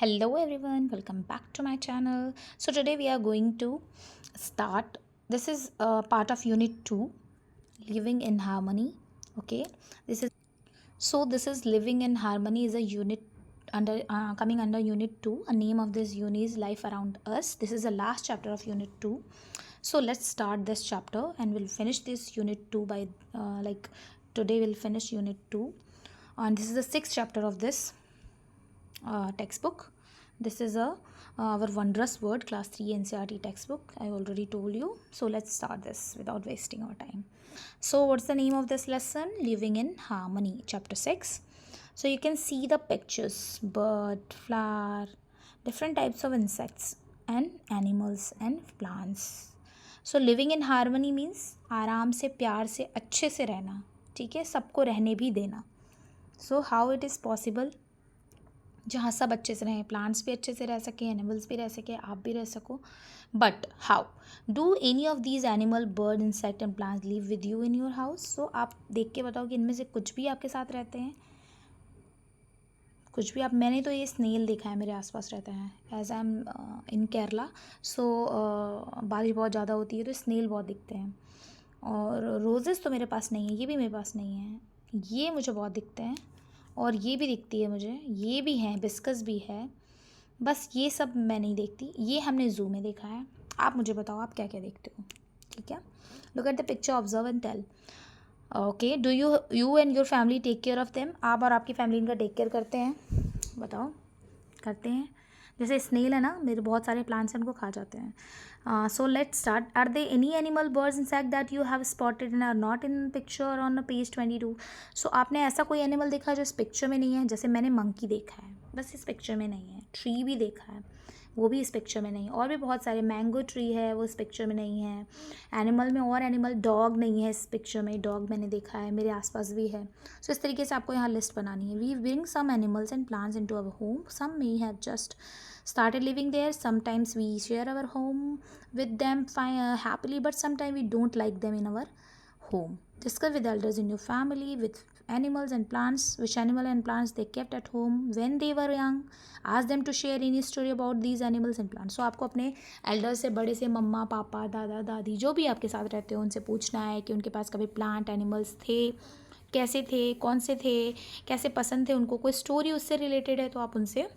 Hello everyone, welcome back to my channel. So today we are going to start. This is part of unit 2, living in harmony. Okay, this is living in harmony is a unit under coming under unit 2. A name of this unit is life around us. This is the last chapter of unit 2. So let's start this chapter and we'll finish this unit 2 by today we'll finish unit 2, and this is the sixth chapter of this textbook. This is our wondrous word class 3 NCERT textbook. I already told you. So let's start this without wasting our time. So what's the name of this lesson? Living in harmony, chapter 6. So you can see the pictures: bird, flower, different types of insects and animals and plants. So living in harmony means आराम से, प्यार से, अच्छे से रहना. ठीक है, सबको रहने भी देना. So how it is possible? जहाँ सब अच्छे से रहें, प्लांट्स भी अच्छे से रह सकें, एनिमल्स भी रह सकें, आप भी रह सको. But how do any of these animal, bird, insect and plants live with you in your house? So आप देख के बताओ कि इनमें से कुछ भी आपके साथ रहते हैं, कुछ भी आप. मैंने तो ये स्नेल देखा है, मेरे आसपास रहता है. एज आई एम इन केरला, सो बारिश बहुत ज़्यादा होती है तो स्नेल बहुत दिखते हैं. और रोजेज़ तो मेरे पास नहीं है, ये भी मेरे पास नहीं है. ये मुझे बहुत दिखते हैं और ये भी दिखती है मुझे, ये भी हैं, बिस्कस भी है. बस ये सब मैं नहीं देखती, ये हमने ज़ू में देखा है. आप मुझे बताओ आप क्या क्या देखते हो. ठीक है, look at the picture, observe and tell. Okay, do you and your family take care of them? आप और आपकी फैमिली इनका टेक केयर करते हैं? बताओ. करते हैं. जैसे स्नेल है ना, मेरे बहुत सारे प्लांट्स हैं, उनको खा जाते हैं. So let's start. Are there any animal, birds, insect that you have spotted and are not in picture on page 22? So आपने ऐसा कोई एनिमल देखा जो इस पिक्चर में नहीं है? जैसे मैंने मंकी देखा है, बस इस पिक्चर में नहीं है. ट्री भी देखा है, वो भी इस पिक्चर में नहीं है. और भी बहुत सारे, मैंगो ट्री है, वो इस पिक्चर में नहीं है. एनिमल में और एनिमल, डॉग नहीं है इस पिक्चर में, डॉग मैंने देखा है, मेरे आसपास भी है. सो इस तरीके से आपको यहाँ लिस्ट बनानी है. We bring some animals and plants into our home. Some may have just started living there. Sometimes we share our home with them happily, but sometimes we don't like them in our home. Discuss with elders in your family with animals and plants, which animal and plants they kept at home when they were young. Ask them to share any story about these animals and plants. So आपको अपने elders से, बड़े से, मम्मा पापा, दादा दादी, जो भी आपके साथ रहते हो, उनसे पूछना है कि उनके पास कभी प्लांट एनिमल्स थे, कैसे थे, कौन से थे, कैसे पसंद थे उनको. कोई स्टोरी उससे रिलेटेड है तो आप उनसे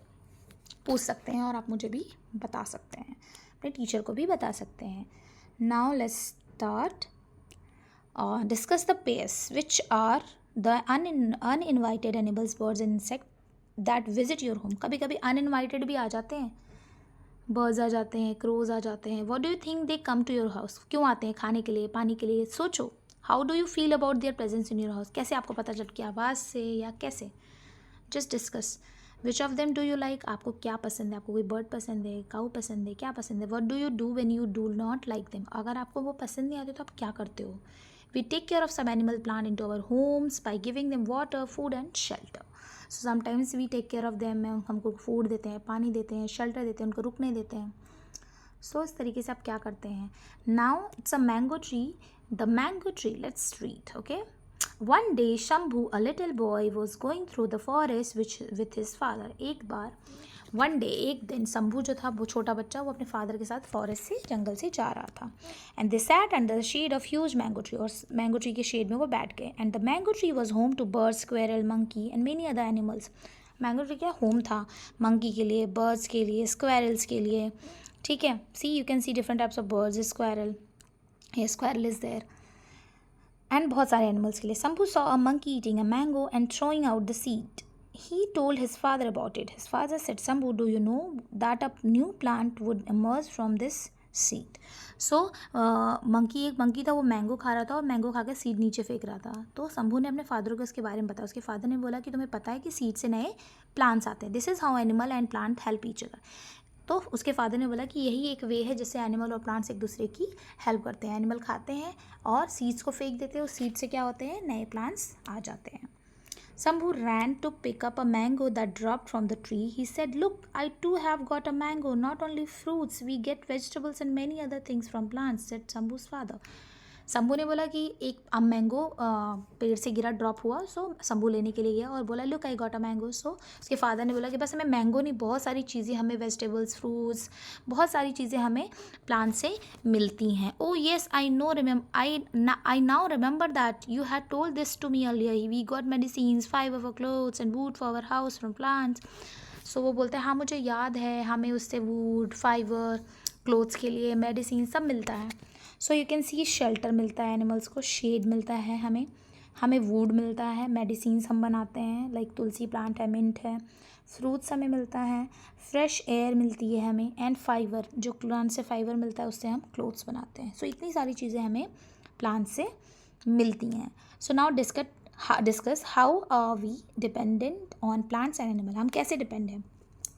पूछ सकते हैं और आप मुझे भी बता सकते हैं, अपने टीचर को भी बता सकते हैं. Now let's start. Discuss the pairs which are the uninvited animals, birds and insect that visit your home. कभी कभी अनइनवाइटेड भी आ जाते हैं, बर्ड्स आ जाते हैं, क्रोज आ जाते हैं. What do you think they come to your house? क्यों आते हैं? खाने के लिए, पानी के लिए. सोचो, how do you feel about their presence in your house? कैसे आपको पता चल के, आवाज़ से या कैसे? Just discuss. Which of them do you like? आपको क्या पसंद है? आपको कोई बर्ड पसंद है, काऊ पसंद है, क्या पसंद है? What do you do when you do not like them? अगर आपको वो पसंद नहीं आते तो आप क्या करते हो? We take care of some animal plant in to our homes by giving them water, food and shelter. So sometimes we take care of them. हमको फूड देते हैं, पानी देते हैं, शेल्टर देते हैं, उनको रुकने देते हैं. सो इस तरीके से आप क्या करते हैं. Now it's a mango tree. The mango tree, let's read. Okay. One day Shambhu, a little boy, was going through the forest with his father. एक बार, one day, एक दिन, शंभू जो था, वो छोटा बच्चा, वो अपने फादर के साथ फॉरेस्ट से, जंगल से जा रहा था. And they sat under the shade of huge mango tree. और मैंगो ट्री के शेड में वो बैठ गए. And the mango tree was home to birds, squirrel, monkey and many other animals. Mango tree क्या होम था? मंकी के लिए, बर्ड्स के लिए, स्क्वेरल्स के लिए. ठीक है. See you can see different types of birds. Squirrel, ये स्क्वेरल इज देयर. एंड बहुत सारे एनिमल्स के लिए. Shambhu saw a monkey eating a mango and throwing out the seed. He told his father about it. His father said, Shambhu, do you know that a new plant would emerge from this seed? So एक monkey था, वो mango खा रहा था और mango खा के seed नीचे फेंक रहा था. तो शंभू ने अपने फादर को इसके बारे में बताया. उसके फादर ने बोला कि तुम्हें पता है कि सीड से नए प्लांट्स आते हैं. This is how animal and plant help each other. तो उसके फादर ने बोला कि यही एक वे है जिससे एनिमल और प्लांट्स एक दूसरे की हेल्प करते हैं. एनिमल खाते हैं और सीड्स को फेंक देते हैं, उस सीड से क्या होते हैं? नए प्लांट्स आ जाते हैं. Shambhu ran to pick up a mango that dropped from the tree. He said, Look, I too have got a mango. Not only fruits, we get vegetables and many other things from plants, said Shambhu's father. Shambhu ने बोला कि एक mango पेड़ से गिरा, drop हुआ, सो शंभू लेने के लिए गया और बोला look I got a mango. So उसके फादर ने बोला कि बस हमें मैंगो नहीं, बहुत सारी चीज़ें हमें, वेजिटेबल्स, फ्रूट्स, बहुत सारी चीज़ें हमें प्लांट से मिलती हैं। Oh yes I know, I now remember that you had told this to me earlier, we got medicines, fibre for clothes and wood for our house from plants. So वो बोलते हैं हाँ मुझे याद है, हमें उससे वुड, फाइबर, क्लोथ्स के लिए, मेडिसिन सब मिलता है। So you can C shelter मिलता है एनिमल्स को, शेड मिलता है हमें, हमें वुड मिलता है, मेडिसिन्स हम बनाते हैं लाइक तुलसी प्लांट है, मिंट है, फ्रूट्स हमें मिलता है, फ्रेश एयर मिलती है हमें, एंड फाइबर, जो प्लांट से फाइबर मिलता है उससे हम क्लोथ्स बनाते हैं। सो इतनी सारी चीज़ें हमें प्लांट से मिलती हैं। So now discuss how are we dependent on plants and animal. हम कैसे डिपेंड हैं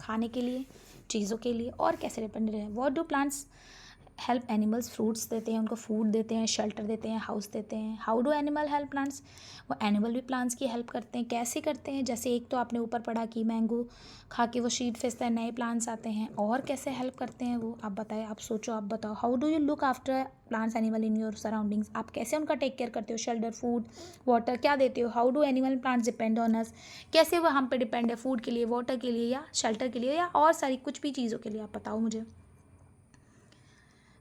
खाने के लिए, चीज़ों के लिए, और कैसे डिपेंडेंट हैं। What do plants help animals, fruits देते हैं, उनको फूड देते हैं, शेल्टर देते हैं, हाउस देते हैं। How do animal help plants, वो एनिमल भी प्लांट्स की हेल्प करते हैं। कैसे करते हैं, जैसे एक तो आपने ऊपर पढ़ा कि मैंगो खा के वो शीड फेंकता है, नए प्लांट्स आते हैं। और कैसे हेल्प करते हैं वो आप बताएं, आप सोचो, आप बताओ। How do you look after plants animal in your surroundings, आप कैसे उनका टेक केयर करते हो, शेल्टर, फूड, वाटर क्या देते हो। How do animal plants depend on us, कैसे वो हम पे डिपेंड है, फूड के लिए, वाटर के लिए, या शेल्टर के लिए, या और सारी कुछ भी चीज़ों के लिए, आप बताओ मुझे।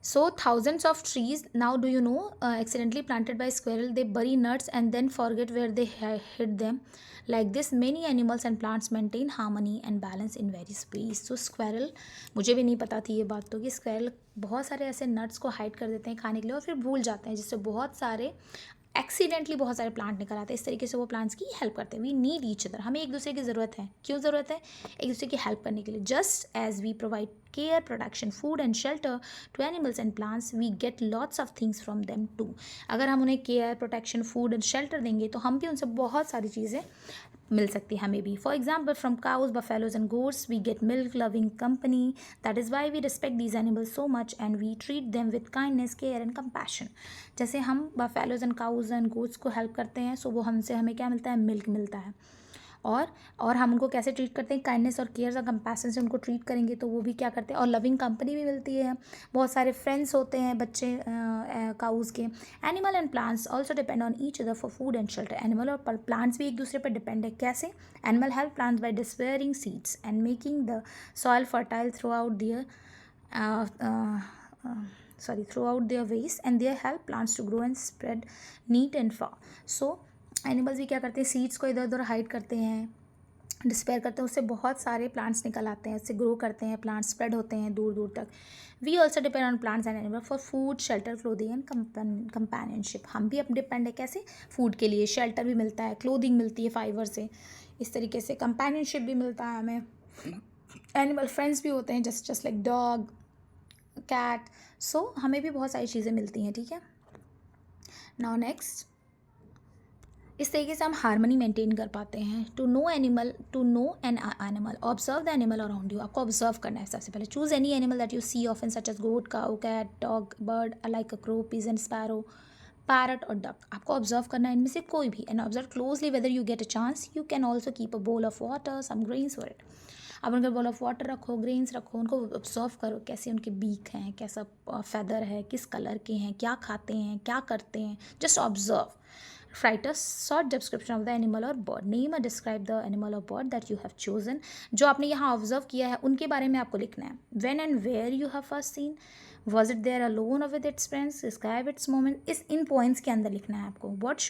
So thousands of trees, now do you know, accidentally planted by squirrel, they bury nuts and then forget where they hid them. Like this, many animals and plants maintain harmony and balance in various ways. So squirrel, मुझे भी नहीं पता थी ये बात तो, कि squirrel बहुत सारे ऐसे nuts को हाइड कर देते हैं खाने के लिए और फिर भूल जाते हैं, जिससे बहुत सारे एक्सीडेंटली बहुत सारे प्लांट निकल आते हैं। इस तरीके से वो प्लांट्स की हेल्प करते हैं। वी नीड ईच अदर, हमें एक दूसरे की ज़रूरत है। क्यों ज़रूरत है, एक दूसरे की हेल्प करने के लिए। Just as we provide care, protection, food and shelter to animals and plants, we get lots of things from them too. अगर हम उन्हें care, protection, food and shelter देंगे तो हम भी उनसे बहुत सारी चीज़ें मिल सकती है हमें भी। For example, from cows, buffaloes and goats we get milk, loving company. That is why we respect these animals so much and we treat them with kindness, care and compassion. जैसे हम buffaloes and cows and goats को help करते हैं, सो वो हमसे हमें क्या मिलता है, मिल्क मिलता है। और हम उनको कैसे ट्रीट करते हैं, काइंडनेस और केयर और कंपैशन से उनको ट्रीट करेंगे तो वो भी क्या करते हैं, और लविंग कंपनी भी मिलती है। बहुत सारे फ्रेंड्स होते हैं बच्चे काउज के। Animal and plants also depend on each other for food and shelter. Animal और प्लांट्स भी एक दूसरे पर डिपेंड है। कैसे, animal help plants by despairing seeds and making the soil fertile throughout their ways, and they help plants to grow and spread neat and far. So animals भी क्या करते हैं, सीड्स को इधर उधर हाइड करते हैं, डिस्पेयर करते हैं, उससे बहुत सारे प्लांट्स निकल आते हैं, उससे ग्रो करते हैं, प्लांट्स स्प्रेड होते हैं दूर दूर तक। We also depend on plants and animal for food, shelter, clothing and companionship. हम भी अब डिपेंड है, कैसे, फूड के लिए, शेल्टर भी मिलता है, क्लोथिंग मिलती है फाइबर से, इस तरीके से कंपेनियनशिप भी मिलता है हमें। एनिमल फ्रेंड्स भी होते हैं, जस्ट लाइक डॉग, कैट। सो हमें भी बहुत सारी चीज़ें मिलती हैं, ठीक है। नाउ नेक्स्ट, इस तरीके से हम हारमोनी मेंटेन कर पाते हैं। To know an animal, observe the animal around you. आपको ऑब्जर्व करना है सबसे पहले। Choose any animal that you see often, such as goat, cow, cat, dog, bird like a crow, pigeon, sparrow, parrot और duck. आपको observe करना है इनमें से कोई भी, and observe closely whether you get a chance. You can also keep a bowl of water, some grains for it. आप उनका बोल ऑफ वाटर रखो, ग्रेन्स रखो, उनको ऑब्जर्व करो, कैसे उनके बीक हैं, कैसा फेदर है, किस कलर के हैं, क्या खाते हैं, क्या करते हैं। Just observe. Write a short description of the animal or bird. Name or describe the animal or bird that you have chosen. जो आपने यहाँ ऑब्जर्व किया है उनके बारे में आपको लिखना है। When and where you have first seen. Was it there alone or with its friends? Describe its moment. इस इन पॉइंट्स के अंदर लिखना है आपको। What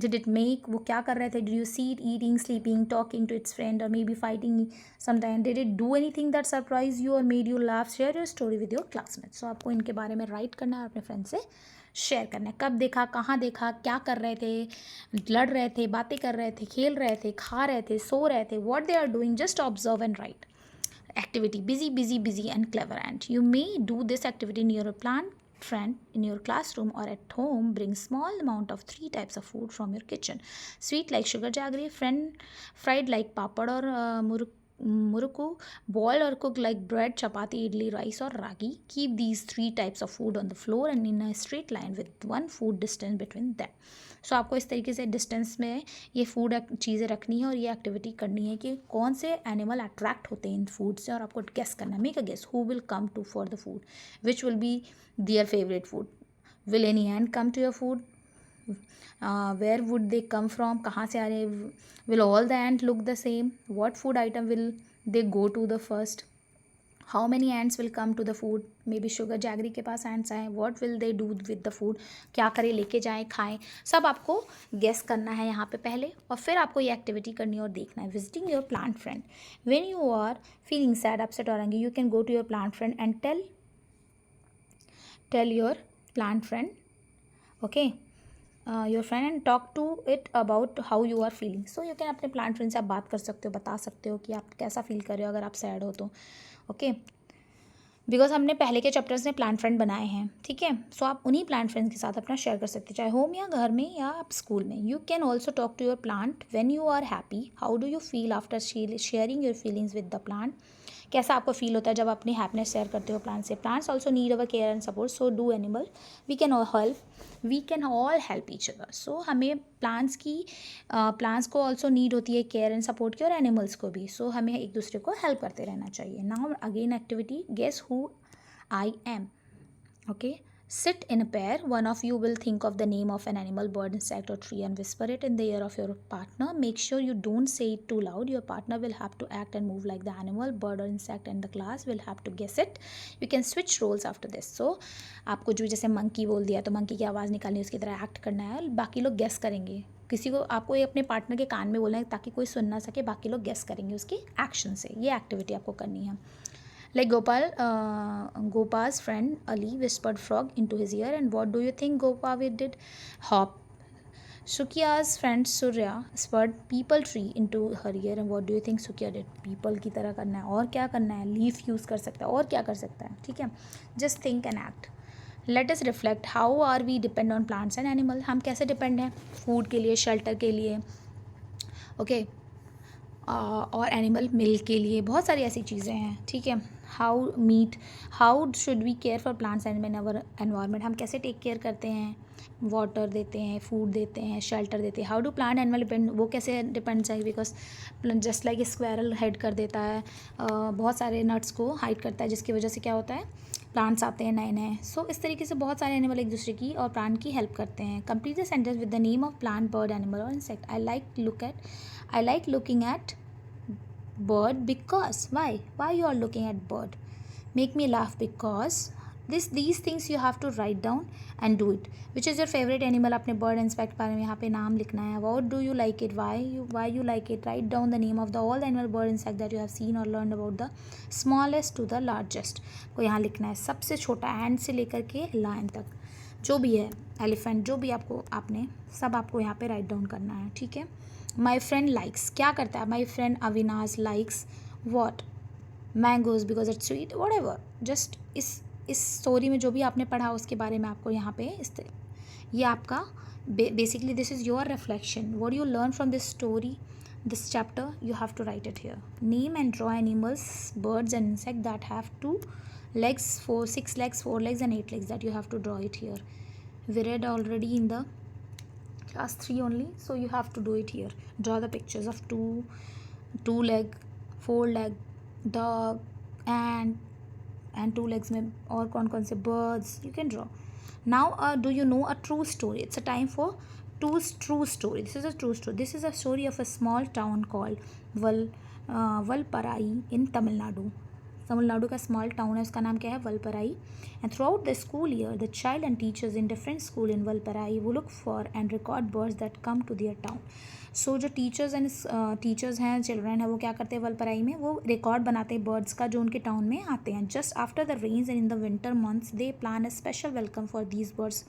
did it make? वो क्या कर रहे थे? Did you see it eating, sleeping, talking to its friend, or maybe fighting sometime? Did it do anything that surprised you or made you laugh? Share your story with your classmates. So आपको इनके बारे में right करना है, अपने friend से share करना है। कब देखा, कहाँ देखा, क्या कर रहे थे, लड़ रहे थे, बातें कर रहे थे, खेल रहे थे, खा रहे थे, सो रहे थे, what they are doing. Just observe and write. Activity, busy and clever ant. You may do this activity near a plant friend, in your classroom or at home. Bring small amount of 3 types of food from your kitchen. Sweet like sugar jaggery, fried like papad or muruku, boiled or cooked like bread, chapati, idli, rice or ragi. Keep these 3 types of food on the floor and in a straight line with 1 foot distance between them. सो आपको इस तरीके से distance में ये food चीज़ें रखनी है और ये एक्टिविटी करनी है कि कौन से एनिमल अट्रैक्ट होते हैं इन फूड से, और आपको गेस करना है। Make a guess who will come to for the food, which will be their favourite food. Will any ant come to your food? Where would they come from? कहाँ से आ रहे हैं? Will all the ant look the same? What food item will they go to the first? How many ants will come to the food? Maybe sugar jaggery के पास ants आए. What will they do with the food? क्या करें, लेके जाएं, खाएं? सब आपको guess करना है यहाँ पे पहले, और फिर आपको ये एक्टिविटी करनी है और देखना है. Visiting your plant friend. When you are feeling sad, upset or angry, you can go to your plant friend and tell your plant friend, okay, your friend, and talk to it about how you are feeling. So you can अपने plant friend से आप बात कर सकते हो, बता सकते हो कि आप कैसा फील कर रहे हो अगर आप सैड हो तो. ओके, बिकॉज हमने पहले के चैप्टर्स में प्लांट फ्रेंड बनाए हैं, ठीक है. सो आप उन्हीं प्लांट फ्रेंड्स के साथ अपना शेयर कर सकते हो, चाहे होम या घर में या आप स्कूल में. You can also talk to your plant when you are happy. How do you feel after sharing your feelings with the plant. कैसा आपको फील होता है जब अपनी हैप्पीनेस शेयर करते हो प्लांट से. Plants also need our care and support, so do animal. We can all help each other. So हमें प्लांट्स को ऑल्सो नीड होती है केयर एंड सपोर्ट की, और एनिमल्स को भी. सो हमें एक दूसरे को हेल्प करते रहना चाहिए. Now again activity, guess who I am. Okay, sit in a pair. One of you will think of the name of an animal, bird, insect or tree and whisper it in the ear of your partner. Make sure you don't say it too loud. Your partner will have to act and move like the animal, bird or insect, and the class will have to guess it. You can switch roles after this. So आपको जो जैसे monkey बोल दिया तो monkey की आवाज़ निकालनी है, उसकी तरह एक्ट करना है, बाकी लोग गेस करेंगे. किसी को आपको ये अपने पार्टनर के कान में बोलना है ताकि कोई सुन ना सके, बाकी लोग गेस करेंगे उसकी एक्शन से. ये एक्टिविटी आपको करनी है. Like Gopa's friend Ali whispered frog into his ear, and what do you think Gopa did? Hop. Sukya's friend Surya whispered people tree into her ear, and what do you think Sukya did? People की तरह करना है. और क्या करना है? Leaf use कर सकता है. और क्या कर सकता है? ठीक है. Just think and act. Let us reflect. How are we depend on plants and animals? हम कैसे डिपेंड हैं? फूड के लिए, शेल्टर के लिए, ओके, और एनिमल मिल्क के लिए. बहुत सारी ऐसी चीज़ें हैं, ठीक है. How should we care for plants and in our environment. हम कैसे टेक केयर करते हैं, वाटर देते हैं, फूड देते हैं, शेल्टर देते हैं. How do plant animal depend, वो कैसे डिपेंड है, because just like squirrel hide कर देता है, बहुत सारे नट्स को हाइड करता है, जिसकी वजह से क्या होता है, प्लांट्स आते हैं नए नए. सो इस तरीके से बहुत सारे एनिमल एक दूसरे की और प्लांट की हेल्प करते हैं. Complete the sentence with the name of plant, bird, animal और insect. I like looking at bird because why you are looking at bird. Make me laugh because these things you have to write down and do it. Which is your favorite animal. अपने bird insect बारे में यहाँ पे नाम लिखना है. What do you like it, why you like it. Write down the name of all the animal, bird, insect that you have seen or learned about, the smallest to the largest को यहाँ लिखना है. सबसे छोटा ant से लेकर के lion तक जो भी है, एलिफेंट, जो भी आपने सब आपको यहाँ पे राइट डाउन करना है, ठीक है. माई फ्रेंड लाइक्स, क्या करता है my friend Avinash likes what, mangoes because it's sweet, what ever. Just इस स्टोरी में जो भी आपने पढ़ा उसके बारे में आपको यहाँ पे ये आपका basically this is your reflection. What you learn from this story, this chapter, you have to write it here. Name and draw animals, birds and insect that have 2 legs, 6 legs, 4 legs and 8 legs, that you have to draw it here. We read already in the class 3 only, so you have to do it here. Draw the pictures of 2 leg, 4 leg, dog, and 2 legs में और कौन से birds you can draw. Now do you know a true story? It's a time for true story. This is a true story. This is a story of a small town called Valparai in Tamil Nadu. Tamil Nadu का small town है, उसका नाम क्या है, Valparai. And throughout the school year the child and teachers in different school in Valparai वो look for and record birds that come to there town. So जो teachers हैं, children हैं, वो क्या करते हैं वलपराई में, वो रिकॉर्ड बनाते हैं बर्ड्स का जो उनके टाउन में आते हैं. Just after the rains and in the winter months they plan a special welcome for these birds.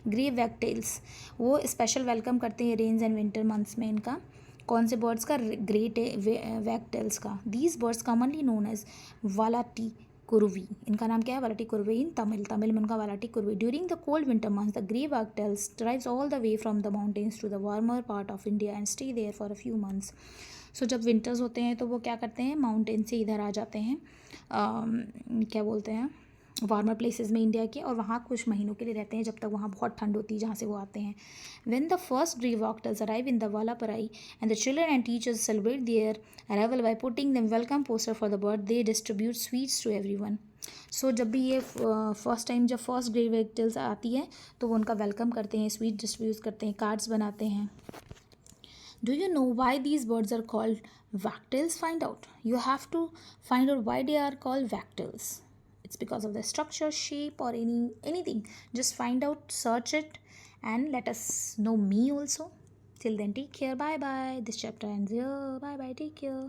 Grey wagtails, वो स्पेशल वेलकम करते हैं रेन्स एंड विंटर मंथ्स में. इनका कौन से बर्ड्स का, ग्रेट वैगटेल्स का. These birds commonly known as valati kuruvi. इनका नाम क्या है, वालाटी कुरुवी इन तमिल में उनका valati kuruvi. During the cold winter months the grey wagtails drives all the way from the mountains to the warmer part of India and stay there for a few months. So जब winters होते हैं तो वो क्या करते हैं, माउंटेन से इधर आ जाते हैं, क्या बोलते हैं, वार्मर प्लेसेस में इंडिया के, और वहाँ कुछ महीनों के लिए रहते हैं जब तक वहाँ बहुत ठंड होती है जहाँ से वो आते हैं. When the first grey wagtails arrive in the Valparai and the children and teachers celebrate their arrival by putting them welcome poster for the bird, they distribute sweets to everyone. सो जब भी ये फर्स्ट टाइम जब first grade वेक्टल्स आती है तो वो उनका welcome करते हैं, स्वीट डिस्ट्रीब्यूट करते हैं, कार्ड्स बनाते हैं. Do you know why these birds are called wagtails? Find out. You have to find out why they are called wagtails. It's because of the structure, shape, or anything. Just find out, search it, and let us know me also. Till then, take care. Bye bye. This chapter ends here. Bye bye. Take care.